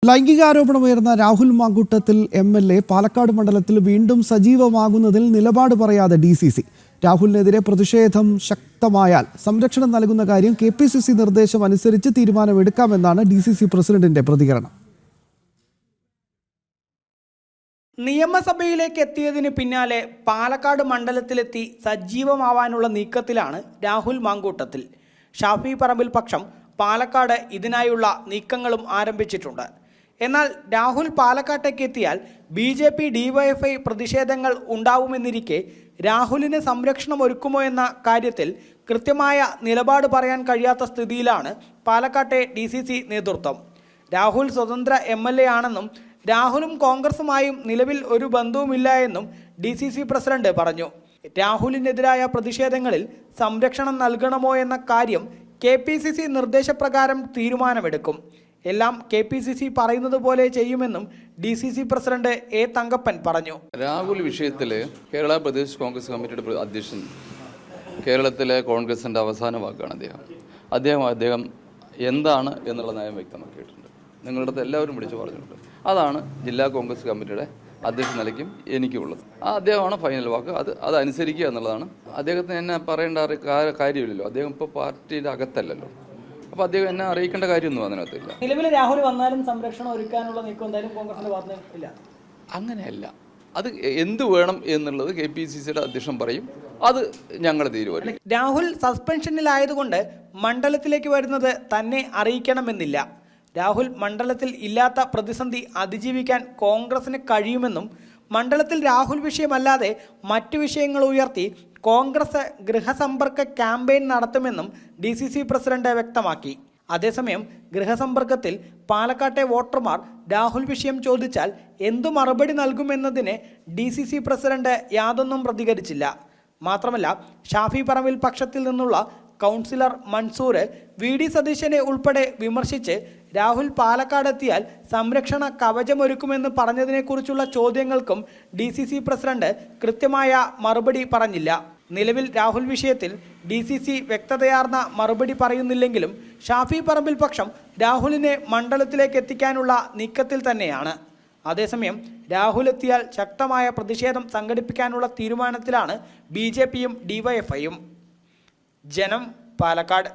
ലൈംഗികാരോപണമുയർന്ന Rahul Mamkootathil MLA Palakkad മണ്ഡലത്തിൽ വീണ്ടും സജീവമാകുന്നതിൽ നിലപാട് പറയാതെ ഡി.സി.സി. രാഹുലിനെതിരെ പ്രതിഷേധം ശക്തമായാൽ സംരക്ഷണം നൽകുന്ന കാര്യം കെ.പി.സി.സി. നിർദ്ദേശം അനുസരിച്ച് തീരുമാനമെടുക്കാമെന്നാണ് ഡി.സി.സി. പ്രസിഡന്റിന്റെ പ്രതികരണം. നിയമസഭയിലേക്ക് എത്തിയതിന് പിന്നാലെ പാലക്കാട് മണ്ഡലത്തിലെത്തി സജീവമാവാനുള്ള നീക്കത്തിലാണ് രാഹുൽ മാങ്കൂട്ടത്തിൽ. ഷാഫി പറമ്പിൽ പക്ഷം പാലക്കാട് ഇതിനായുള്ള നീക്കങ്ങളും ആരംഭിച്ചിട്ടുണ്ട്. എന്നാൽ രാഹുൽ പാലക്കാട്ടേക്ക് എത്തിയാൽ BJP DYFI പ്രതിഷേധങ്ങൾ ഉണ്ടാവുമെന്നിരിക്കെ രാഹുലിന് സംരക്ഷണം ഒരുക്കുമോ എന്ന കാര്യത്തിൽ കൃത്യമായ നിലപാട് പറയാൻ കഴിയാത്ത സ്ഥിതിയിലാണ് പാലക്കാട്ടെ DCC നേതൃത്വം. രാഹുൽ സ്വതന്ത്ര MLA ആണെന്നും രാഹുലും കോൺഗ്രസുമായും നിലവിൽ ഒരു ബന്ധവുമില്ല എന്നും DCC പ്രസിഡന്റ് പറഞ്ഞു. രാഹുലിനെതിരായ പ്രതിഷേധങ്ങളിൽ സംരക്ഷണം നൽകണമോ എന്ന കാര്യം KPCC നിർദ്ദേശപ്രകാരം തീരുമാനമെടുക്കും. എല്ലാം KPCC പറയുന്നത് പോലെ ചെയ്യുമെന്നും DCC പ്രസിഡന്റ് A. തങ്കപ്പൻ പറഞ്ഞു. രാഹുൽ വിഷയത്തിൽ കേരള പ്രദേശ് കോൺഗ്രസ് കമ്മിറ്റിയുടെ അധ്യക്ഷൻ, കേരളത്തിലെ കോൺഗ്രസിൻ്റെ അവസാന വാക്കാണ് അദ്ദേഹം എന്താണ് എന്നുള്ള നയം വ്യക്തമാക്കിയിട്ടുണ്ട്. നിങ്ങളുടെ അടുത്ത് എല്ലാവരും വിളിച്ചു പറഞ്ഞിട്ടുണ്ട്. അതാണ് ജില്ലാ കോൺഗ്രസ് കമ്മിറ്റിയുടെ അധ്യക്ഷ നിലയ്ക്കും എനിക്കുള്ളത്. അദ്ദേഹമാണ് ഫൈനൽ വാക്ക്. അതനുസരിക്കുക എന്നുള്ളതാണ്. അദ്ദേഹത്തിന് എന്നെ പറയേണ്ട കാര്യമില്ലല്ലോ. അദ്ദേഹം ഇപ്പോൾ പാർട്ടിയുടെ അകത്തല്ലല്ലോ. അപ്പോൾ അദ്ദേഹം എന്നെ അറിയിക്കേണ്ട കാര്യമൊന്നും അതിനകത്തില്ല. നിലവിൽ രാഹുൽ വന്നാലും സംരക്ഷണം ഒരുക്കാനുള്ള നീക്കം എന്തായാലും കോൺഗ്രസിന്റെ ഭാഗത്ത് ഇല്ല. അങ്ങനെയല്ല. അത് എന്ത് വേണം എന്നുള്ളത് KPCCയുടെ അധ്യക്ഷൻ പറയും. അത് ഞങ്ങൾ തീരുമാനം. രാഹുൽ സസ്പെൻഷനിലായതുകൊണ്ട് മണ്ഡലത്തിലേക്ക് വരുന്നത് തന്നെ അറിയിക്കണമെന്നില്ല. രാഹുൽ മണ്ഡലത്തിൽ ഇല്ലാത്ത പ്രതിസന്ധി അതിജീവിക്കാൻ കോൺഗ്രസിന് കഴിയുമെന്നും മണ്ഡലത്തിൽ രാഹുൽ വിഷയമല്ലാതെ മറ്റു വിഷയങ്ങൾ ഉയർത്തി കോൺഗ്രസ് ഗൃഹസമ്പർക്ക ക്യാമ്പയിൻ നടത്തുമെന്നും DCC പ്രസിഡന്റ് വ്യക്തമാക്കി. അതേസമയം ഗൃഹസമ്പർക്കത്തിൽ പാലക്കാട്ടെ വോട്ടർമാർ രാഹുൽ വിഷയം ചോദിച്ചാൽ എന്തു മറുപടി നൽകുമെന്നതിന് DCC പ്രസിഡന്റ് യാതൊന്നും പ്രതികരിച്ചില്ല. മാത്രമല്ല, ഷാഫി പറമ്പിൽ പക്ഷത്തിൽ നിന്നുള്ള കൗൺസിലർ മൻസൂർ VD സതീശനെ ഉൾപ്പെടെ വിമർശിച്ച് രാഹുൽ പാലക്കാടെത്തിയാൽ സംരക്ഷണ കവചമൊരുക്കുമെന്ന് പറഞ്ഞതിനെക്കുറിച്ചുള്ള ചോദ്യങ്ങൾക്കും DCC പ്രസിഡന്റ് കൃത്യമായ മറുപടി പറഞ്ഞില്ല. നിലവിൽ രാഹുൽ വിഷയത്തിൽ DCC വ്യക്തതയാർന്ന മറുപടി പറയുന്നില്ലെങ്കിലും ഷാഫി പറമ്പിൽ പക്ഷം രാഹുലിനെ മണ്ഡലത്തിലേക്ക് എത്തിക്കാനുള്ള നീക്കത്തിൽ തന്നെയാണ്. അതേസമയം രാഹുൽ എത്തിയാൽ ശക്തമായ പ്രതിഷേധം സംഘടിപ്പിക്കാനുള്ള തീരുമാനത്തിലാണ് BJPയും DYFIയും. ജനം, പാലക്കാട്.